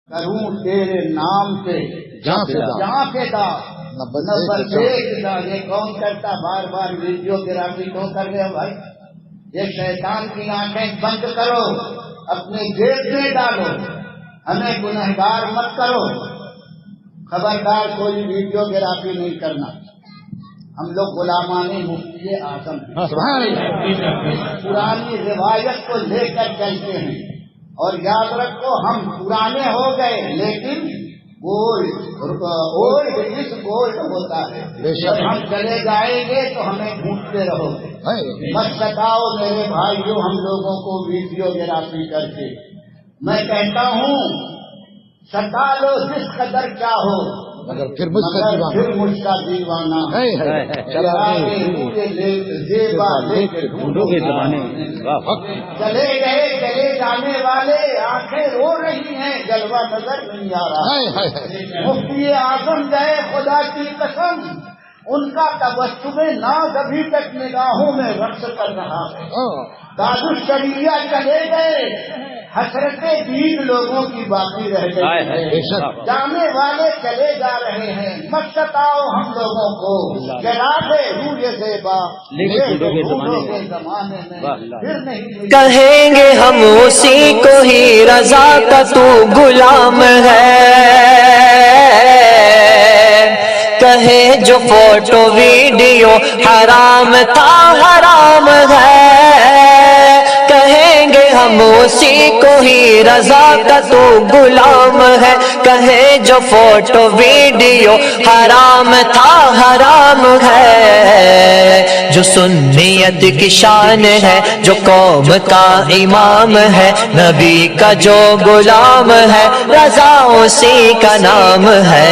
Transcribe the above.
کروں تیرے نام سے جہاں فدا نمبر ایک دا یہ کون کرتا بار بار ویڈیوگرافی کیوں کر رہے ہو بھائی؟ یہ شیطان کی آنکھیں بند کرو، اپنے جیب میں ڈالو، ہمیں گنہگار مت کرو، خبردار کوئی ویڈیوگرافی نہیں کرنا۔ ہم لوگ غلامان مفتی اعظم پرانی روایت کو لے کر چلتے ہیں، اور یاد رکھو ہم پرانے ہو گئے لیکن گولڈ ہوتا ہے، جب ہم چلے جائیں گے تو ہمیں ڈھونڈتے رہو گے۔ مت ستاؤ میرے بھائیو ہم لوگوں کو ویڈیوگرافی کر کے۔ میں کہتا ہوں ستا لو جس قدر چاہو مگر پھر مجھ کا دیوانہ چلے گئے چلے جانے والے آنکھیں رو رہی ہیں، جلوہ نظر نہیں آ رہا۔ مفتی اعظم گئے خدا کی قسم، ان کا تبسم ناز ابھی تک نگاہوں میں رقص کر رہا ہے۔ داد الشریعہ چلے گئے، حسرت دید لوگوں کی باقی رہ گئی، جانے والے چلے جا رہے ہیں۔ مت ستاؤ ہم لوگوں کو، جلا دے روح زیبا کے زمانے میں پھر نہیں کہیں گے ہم اسی کو ہی رضا کا تو غلام ہے، کہے جو فوٹو ویڈیو حرام تھا حرام ہے، کہیں گے ہم اسی کو ہی رضا کا تو غلام ہے، کہے جو فوٹو ویڈیو حرام تھا حرام ہے۔ جو سنیت کی شان ہے، جو قوم کا امام ہے، نبی کا جو غلام ہے، رضا اسی کا نام ہے۔